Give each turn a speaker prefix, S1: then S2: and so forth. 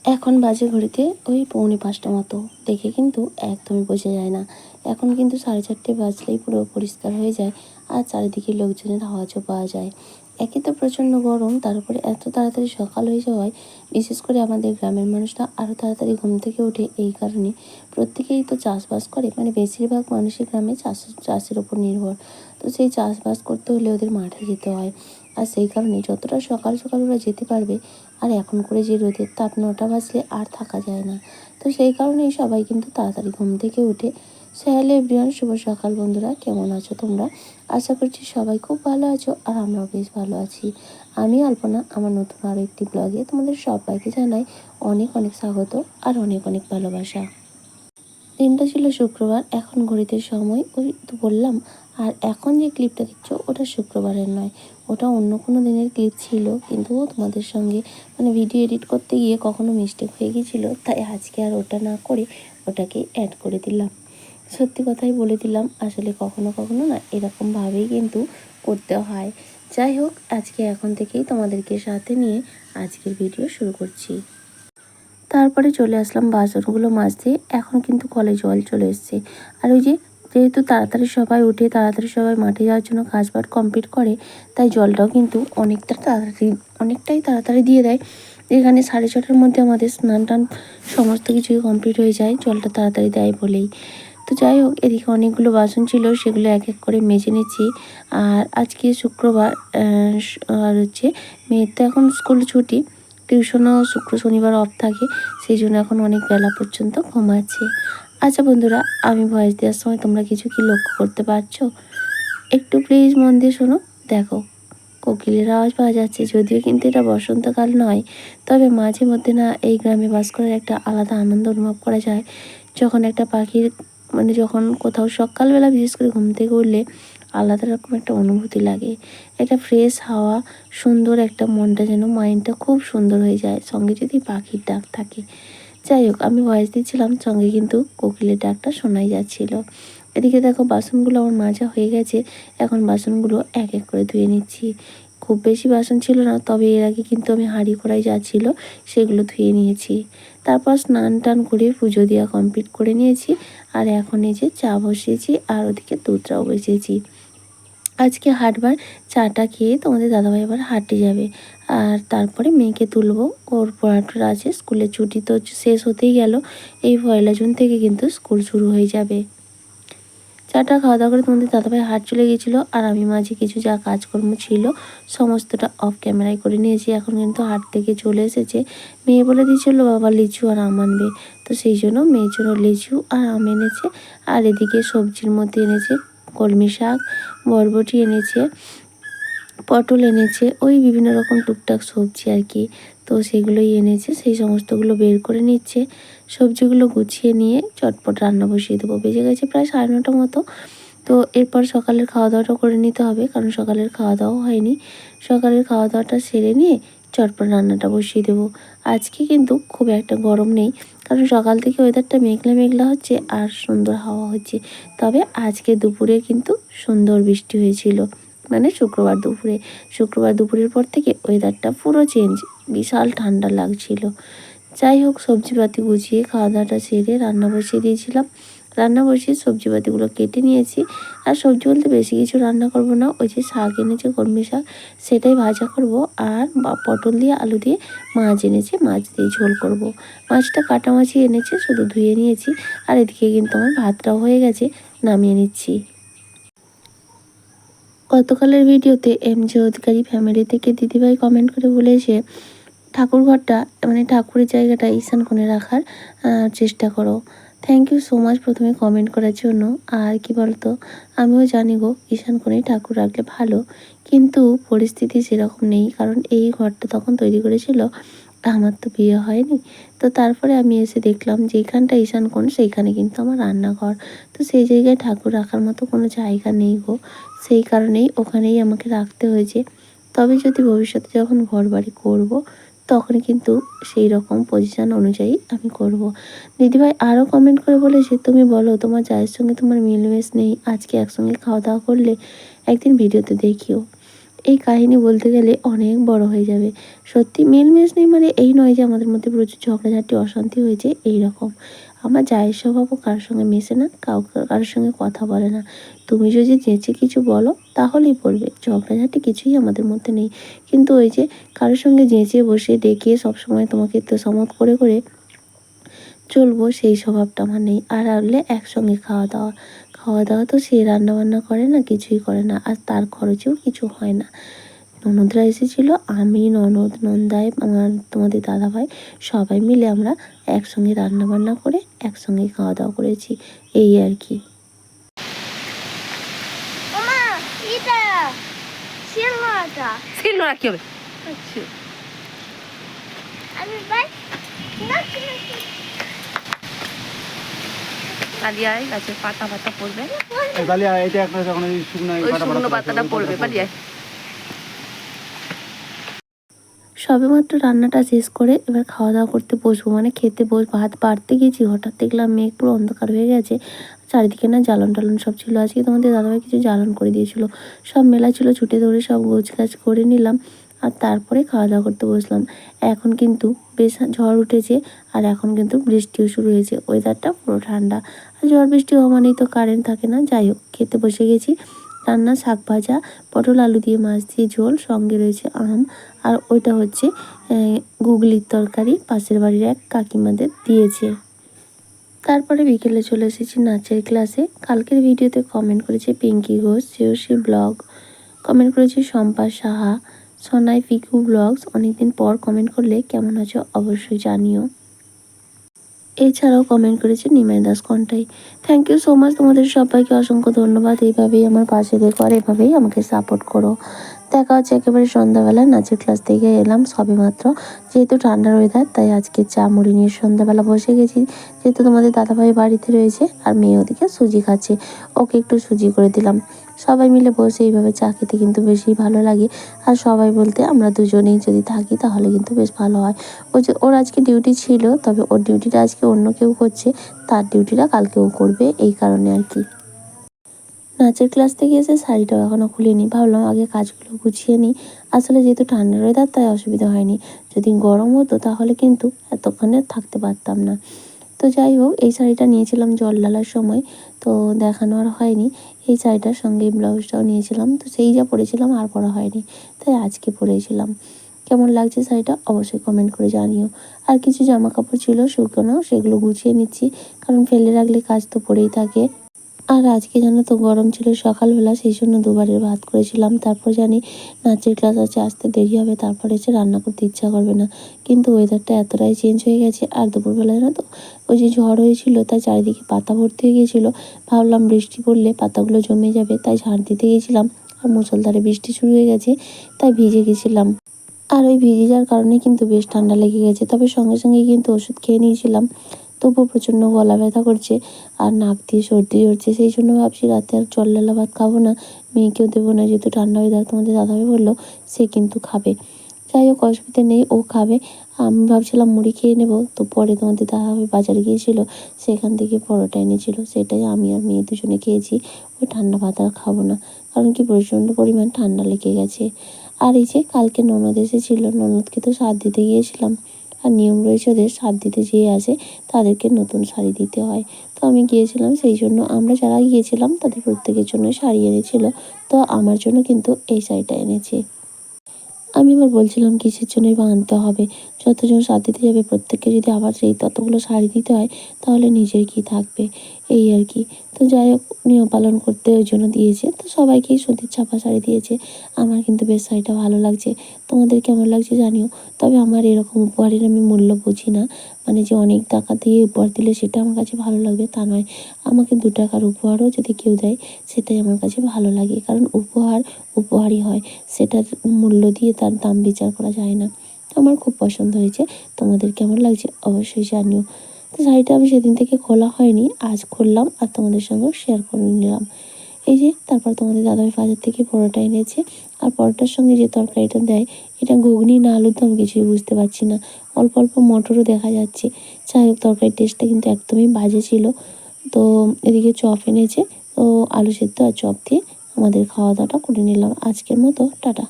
S1: এখন বাজে ঘড়িতে ওই পৌনে ৫টা মতো, দেখে কিন্তু একদমই বোঝা যায় না। এখন কিন্তু 4:30 বাজলেই পুরো পরিষ্কার হয়ে যায় আর চারিদিকে লোকজনের আওয়াজও পাওয়া যায়। একে তো প্রচণ্ড গরম, তার উপরে এত তাড়াতাড়ি সকাল হয়ে যাওয়ায় বিশেষ করে আমাদের গ্রামের মানুষরা আরও তাড়াতাড়ি ঘুম থেকে ওঠে। এই কারণে প্রত্যেকেই তো চাষবাস করে, মানে বেশিরভাগ মানুষই গ্রামে চাষের ওপর নির্ভর। তো সেই চাষবাস করতে হলে ওদের মাঠে যেতে হয়, আর সেই কারণে যতটা সকাল সকাল ওরা যেতে পারবে। আর এখন করে যে রোদের তাপ 9টা বাজলে আর থাকা যায় না। তো সেই কারণেই সবাই কিন্তু তাড়াতাড়ি ঘুম থেকে উঠে। সো হ্যালো এভরিওয়ান, শুভ সকাল বন্ধুরা, কেমন আছো তোমরা? আশা করছি সবাই খুব ভালো আছো, আর আমরাও বেশ ভালো আছি। আমি আলপনা, আমার নতুন আরও একটি ব্লগে তোমাদের সবাইকে জানাই অনেক অনেক স্বাগত আর অনেক অনেক ভালোবাসা। দিনটা ছিল শুক্রবার, এখন ঘড়িতে সময় ওই তো বললাম। আর এখন যে ক্লিপটা দেখছো ওটা শুক্রবারের নয়, ওটা অন্য কোনো দিনের ক্লিপ ছিল, কিন্তু তোমাদের সঙ্গে মানে ভিডিও এডিট করতে গিয়ে কখনো মিস্টেক হয়ে গিয়েছিলো, তাই আজকে আর ওটা না করে ওটাকে অ্যাড করে দিলাম। সত্যি কথাই বলে দিলাম, আসলে কখনো কখনো না এরকমভাবেই কিন্তু করতে হয়। যাই হোক, আজকে এখন থেকেই তোমাদেরকে সাথে নিয়ে আজকের ভিডিও শুরু করছি। তারপরে চলে আসলাম বাসনগুলো মাজতে। এখন কিন্তু কলে জল চলে এসছে। আর ওই যে যেহেতু তাড়াতাড়ি সবাই উঠে তাড়াতাড়ি সবাই মাঠে যাওয়ার জন্য কাজবাজ কমপ্লিট করে, তাই জলটাও কিন্তু অনেকটাই তাড়াতাড়ি দিয়ে দেয়। এখানে 6:30টার মধ্যে আমাদের স্নান টান সমস্ত কিছুই কমপ্লিট হয়ে যায়, জলটা তাড়াতাড়ি দেয় বলেই। তো যাই হোক, এদিকে অনেকগুলো বাসন ছিল, সেগুলো এক এক করে মেজে নিচ্ছি। আর আজকে শুক্রবার, আর হচ্ছে মেয়ের তো এখন স্কুল ছুটি, টিউশনও শুক্র শনিবার অফ থাকে, সেই জন্য এখন অনেক বেলা পর্যন্ত ঘুমাচ্ছে। আচ্ছা বন্ধুরা, আমি ভয়েস দেওয়ার সময় তোমরা কিছু কি লক্ষ্য করতে পারছো? একটু প্লিজ মন দিয়ে শোনো। দেখো, কোকিলের আওয়াজ পাওয়া যাচ্ছে, যদিও কিন্তু এটা বসন্তকাল নয়, তবে মাঝে মধ্যে না এই গ্রামে বাস করার একটা আলাদা আনন্দ অনুভব করা যায়। যখন একটা পাখির মানে যখন কোথাও সকালবেলা বিশেষ করে ঘুম থেকে উঠলে আলাদা রকম একটা অনুভূতি লাগে। একটা ফ্রেশ হাওয়া, সুন্দর একটা, মনটা যেন মাইন্ডটা খুব সুন্দর হয়ে যায়, সঙ্গে যদি পাখির ডাক থাকে। যাই হোক, আমি ভয়েস দিচ্ছিলাম, সঙ্গে কিন্তু কোকিলের ডাকটা শোনাই যাচ্ছিল। এদিকে দেখো, বাসনগুলো আমার মাজা হয়ে গেছে। এখন বাসনগুলো এক এক করে ধুয়ে নিচ্ছি। খুব বেশি বাসন ছিল না, তবে এর আগে কিন্তু আমি হাঁড়ি কড়াই যা ছিল সেগুলো ধুয়ে নিয়েছি। তারপর স্নান টান করে পুজো দেওয়া কমপ্লিট করে নিয়েছি। আর এখন এই যে চা বসিয়েছি, আর ওদিকে দুধটাও বসিয়েছি। আজকে হাটবার, চাটা খেয়ে তোমাদের দাদাভাই আবার হাঁটতে যাবে। আর তারপরে মেয়েকে তুলবো, ওর পড়াটা আছে, স্কুলের ছুটি তো শেষ হতেই গেল। এই 1 জুন থেকে কিন্তু স্কুল শুরু হয়ে যাবে। চাটা খাওয়া দাওয়া করে তোমাদের দাদাভাই হাট চলে গিয়েছিলো, আর আমি মাঝে কিছু যা কাজকর্ম ছিল সমস্তটা অফ ক্যামেরায় করে নিয়েছি। এখন কিন্তু হাট থেকে চলে এসেছে। মেয়ে বলে দিয়েছিল বাবা লিচু আর আম আনবে, তো সেই জন্য মেয়ের জন্য লিচু আর আম এনেছে। আর এদিকে সবজির মধ্যে এনেছে কলমি শাক, বরবটি এনেছে, পটল এনেছে, ওই বিভিন্ন রকম টুকটাক সবজি আর কি। তো সেগুলোই এনেছে, সেই সমস্তগুলো বের করে নিচ্ছে। সবজিগুলো গুছিয়ে নিয়ে চটপট রান্না বসিয়ে দেবো। বেজে গেছে প্রায় 9:30 মতো। তো এরপর সকালের খাওয়া দাওয়াটা করে নিতে হবে, কারণ সকালের খাওয়া দাওয়াও হয়নি। সকালের খাওয়া দাওয়াটা সেরে নিয়ে চটপট রান্নাটা বসিয়ে দেবো। আজকে কিন্তু খুব একটা গরম নেই, কারণ সকাল থেকে ওয়েদারটা মেঘলা মেঘলা হচ্ছে আর সুন্দর হাওয়া হচ্ছে। তবে আজকে দুপুরে কিন্তু সুন্দর বৃষ্টি হয়েছিল, মানে শুক্রবার দুপুরের পর থেকে ওয়েদারটা পুরো চেঞ্জ, বিশাল ঠান্ডা লাগছিল। যাই হোক, সবজিপাতি গুছিয়ে খাওয়া দাওয়াটা সেরে রান্না বসিয়ে দিয়েছিলাম। রান্না বসিয়ে সবজিপাতিগুলো কেটে নিয়েছি। আর সবজি বলতে বেশি কিছু রান্না করব না, ওই যে শাক এনেছে কলমি শাক, সেটাই ভাজা করব। আর পটল দিয়ে আলু দিয়ে মাছ এনেছে, মাছ দিয়ে ঝোল করব। মাছটা কাটা মাছই এনেছে, শুধু ধুয়ে নিয়েছি। আর এদিকে কিন্তু আমার ভাতটাও হয়ে গেছে, নামিয়ে নিচ্ছি। গতকালের ভিডিওতে এমজে অধিকারী ফ্যামিলি থেকে দিদিভাই কমেন্ট করে বলেছে ঠাকুর ঘরটা মানে ঠাকুরের জায়গাটা ঈশান কোণে রাখার চেষ্টা করো। থ্যাংক ইউ সো মাচ প্রথমে কমেন্ট করার জন্য। আর কি বলতো, আমিও জানি গো ঈশান কোণেই ঠাকুর রাখলে ভালো, কিন্তু পরিস্থিতি সেরকম নেই, কারণ এই ঘরটা তখন তৈরি করেছিল আমার তো বিয়ে হয়নি। তো তারপরে আমি এসে দেখলাম যে এইখানটা ঈশান কোণ, সেইখানে কিন্তু আমার রান্নাঘর। তো সেই জায়গায় ঠাকুর রাখার মতো কোনো জায়গা নেই গো, সেই কারণেই ওখানেই আমাকে রাখতে হয়েছে। তবে যদি ভবিষ্যতে যখন ঘর বাড়ি করবো, তখন কিন্তু সেই রকম পজিশান অনুযায়ী আমি করব। দিদিভাই আরও কমেন্ট করে বলেছে, তুমি বলো তোমার জায়ের সঙ্গে তোমার মিলমেশ নেই, আজকে একসঙ্গে খাওয়া দাওয়া করলে, একদিন ভিডিওতে দেখিও। এই কাহিনী বলতে গেলে অনেক বড় হয়ে যাবে। সত্যি মিলমিশ নেই মানে এই নয় যে আমাদের মধ্যে প্রচুর ঝগড়াঝাটি অশান্তি হয়েছে এই রকম। আমার জায়ের স্বভাবও কারোর সঙ্গে মেশে না, কারোর সঙ্গে কথা বলে না। তুমি যদি চেঁচে কিছু বলো তাহলেই বলবে, ঝগড়াঝাটি কিছুই আমাদের মধ্যে নেই। কিন্তু ওই যে কারোর সঙ্গে চেঁচিয়ে বসে ডেকে সবসময় তোমাকে তোষামোদ করে করে চলবো সেই স্বভাবটা আমার নেই। আর হলে একসঙ্গে খাওয়া দাওয়া, খাওয়া দাওয়া তো সে রান্নাবান্না করে না, কিছুই করে না, আর তার খরচেও কিছু হয় না। ননদরা এসেছিল, আমি ননদ নন্দাই আমার তোমাদের দাদাভাই সবাই মিলে আমরা একসঙ্গে রান্নাবান্না করে একসঙ্গে খাওয়া দাওয়া করেছি, এই আর কি। কি হবে? গাছের পাতা পাতা পড়বে, শুকনো পাতাটা পড়বে। সবেমাত্র রান্নাটা শেষ করে এবার খাওয়া দাওয়া করতে বসবো, মানে খেতে ভাত বাড়তে গেছি, হঠাৎ দেখলাম মেঘ পুরো অন্ধকার হয়ে গেছে। চারিদিকে না জ্বালন টালন সব ছিল, আজকে তোমাদের দাদাভাই কিছু জ্বালন করে দিয়েছিল, সব মেলা ছিল, ছুটে ধরে সব গোছগাছ করে নিলাম আর তারপরে খাওয়া দাওয়া করতে বসলাম। এখন কিন্তু বেশ ঝড় উঠেছে আর এখন কিন্তু বৃষ্টিও শুরু হয়েছে, ওয়েদারটা পুরো ঠান্ডা। আর ঝড় বৃষ্টি হওয়া মানেই তো কারেন্ট থাকে না। যাই হোক, খেতে বসে গেছি। রান্না শাক ভাজা, পটল আলু দিয়ে মাছ দিয়ে ঝোল, সঙ্গে রয়েছে আম, আর ওইটা হচ্ছে গুগলির তরকারি, পাশের বাড়ির এক কাকিমাদের দিয়েছে। তারপরে বিকেলে চলে এসেছি নাচের ক্লাসে। কালকের ভিডিওতে কমেন্ট করেছে পিঙ্কি ঘোষ, শ্রেয়সী ব্লগ, কমেন্ট করেছে শম্পা সাহা, সোনাই পিকু ব্লগস। অনেকদিন পর কমেন্ট করলে কেমন আছো অবশ্যই জানিও। এছাড়াও কমেন্ট করেছে Nimai Das Contai. Thank you so much, তোমাদের সবাইকে অসংখ্য ধন্যবাদ। এইভাবেই আমার পাশে দেখো আর এভাবেই আমাকে সাপোর্ট করো। দেখা হচ্ছে একেবারে সন্ধ্যাবেলা, নাচের ক্লাস থেকে এলাম সবে মাত্র। যেহেতু ঠান্ডার ওয়েদার তাই আজকে চা মুড়ি নিয়ে সন্ধ্যাবেলা বসে গেছি। যেহেতু তোমাদের দাদাভাই বাড়িতে রয়েছে আর মেয়ে ওদিকে সুজি খাচ্ছে, ওকে একটু সুজি করে দিলাম। সবাই মিলে বসে এইভাবে চা খেতে কিন্তু বেশি ভালো লাগে। আর সবাই বলতে আমরা দুজনেই যদি থাকি তাহলে কিন্তু বেশ ভালো হয়। ওই যে ওর আজকে ডিউটি ছিল, তবে ওর ডিউটিটা আজকে অন্য কেউ করছে, তার ডিউটিটা কালকেও করবে, এই কারণে আর কি। নাচের ক্লাস থেকে এসে শাড়িটাও এখনও খুলিনি, ভাবলাম আগে কাজগুলো গুছিয়ে নিই। আসলে যেহেতু ঠান্ডার ওয়েদার তাই অসুবিধা হয়নি, যদি গরম হতো তাহলে কিন্তু এতক্ষণে থাকতে পারতাম না। তো যাই হোক, এই শাড়িটা নিয়েছিলাম জল ঢালার সময়, তো দেখানো আর হয়নি। এই শাড়িটার সঙ্গে ব্লাউজটাও নিয়েছিলাম, তো সেই যা পরেছিলাম আর পরা হয়নি, তাই আজকে পরেছিলাম। কেমন লাগছে শাড়িটা অবশ্যই কমেন্ট করে জানিও। আর কিছু জামা কাপড় ছিল শুকনো, সেগুলো গুছিয়ে নিচ্ছি, কারণ ফেলে রাখলে কাজ তো পড়েই থাকে। আর আজকে জানো তো গরম ছিল সকালবেলা, সেই জন্য দুবারের ভাত করেছিলাম। তারপর জানি নাচের ক্লাস আছে, আসতে দেরি হবে, তারপরে এসে রান্না করতে ইচ্ছা করবে না। কিন্তু ওয়েদারটা এতটাই চেঞ্জ হয়ে গেছে, আর দুপুরবেলা জানো তো ওই যে ঝড় হয়েছিল তাই চারিদিকে পাতা ভর্তি হয়ে গিয়েছিলো। ভাবলাম বৃষ্টি পড়লে পাতাগুলো জমে যাবে, তাই ঝাড় দিতে গেছিলাম আর মুষলধারে বৃষ্টি শুরু হয়ে গেছে, তাই ভিজে গেছিলাম। আর ওই ভিজে যাওয়ার কারণে কিন্তু বেশ ঠান্ডা লেগে গেছে, তবে সঙ্গে সঙ্গে কিন্তু ওষুধ খেয়ে নিয়েছিলাম। তবুও প্রচণ্ড গলা ব্যথা করছে আর নাক দিয়ে সর্দি হচ্ছে, সেই জন্য ভাবছি রাতে আর জল ঢালা ভাত খাবো না, মেয়েকেও দেবো না, যেহেতু ঠান্ডা ওয়েদার। তোমাদের দাদাভাই বললো সে কিন্তু খাবে। যাই হোক, অসুবিধা নেই, ও খাবে। আমি ভাবছিলাম মুড়ি খেয়ে নেবো, তো পরে তোমাদের দাদাভাই বাজারে গিয়েছিল, সেখান থেকে পরোটা এনেছিল, সেটাই আমি আর মেয়ে দুজনে খেয়েছি। ওই ঠান্ডা ভাত আর খাবো না, কারণ কি প্রচণ্ড পরিমাণ ঠান্ডা লেগে গেছে। আর এই যে কালকে ননদ এসেছিল, ননদকে তো সাথ দিতে গিয়েছিলাম, আর নিয়ম রয়েছে ওদের, সাথ দিতে যেয়ে আসে তাদেরকে নতুন শাড়ি দিতে হয়। তো আমি গিয়েছিলাম, সেই জন্য আমরা যারা গিয়েছিলাম তাদের প্রত্যেকের জন্য শাড়ি এনেছিল, তো আমার জন্য কিন্তু এই শাড়িটা এনেছে। আমি এবার বলছিলাম কিসের জন্যই বা আনতে হবে, যতজন সাথ দিতে যাবে প্রত্যেককে যদি আবার সেই ততগুলো শাড়ি দিতে হয় তাহলে নিজের কি থাকবে, এই আর কি। তো যাই হোক, নিয়ম পালন করতে ওই জন্য দিয়েছে, তো সবাইকেই সুতির ছাপা শাড়ি দিয়েছে। আমার কিন্তু বেশ শাড়িটা ভালো লাগছে, তোমাদের কেমন লাগছে জানিও। তবে আমার এরকম উপহারের আমি মূল্য বুঝি না, মানে যে অনেক টাকা দিয়ে উপহার দিলে সেটা আমার কাছে ভালো লাগবে তা নয়। আমাকে 2 টাকার উপহারও যদি কেউ দেয় সেটাই আমার কাছে ভালো লাগে, কারণ উপহার উপহারই হয়, সেটার মূল্য দিয়ে তার দাম বিচার করা যায় না। তো আমার খুব পছন্দ হয়েছে, তোমাদের কেমন লাগছে অবশ্যই জানিও। তো শাড়িটা আমি সেদিন থেকে খোলা হয়নি, আজ খুললাম আর তোমাদের সঙ্গেও শেয়ার করে নিলাম। এই যে তারপর তোমাদের দাদাভাই বাজার থেকে পরোটা এনেছে, আর পরোটার সঙ্গে যে তরকারিটা দেয় এটা ঘুগনি না আলুর দম কিছুই বুঝতে পারছি না, অল্প অল্প মটরও দেখা যাচ্ছে। যাই হোক, তরকারির টেস্টটা কিন্তু একদমই বাজে ছিল। তো এদিকে চপ এনেছে, তো আলু সেদ্ধ আর চপ দিয়ে আমাদের খাওয়া দাওয়াটা করে নিলাম। আজকের মতো টাটা।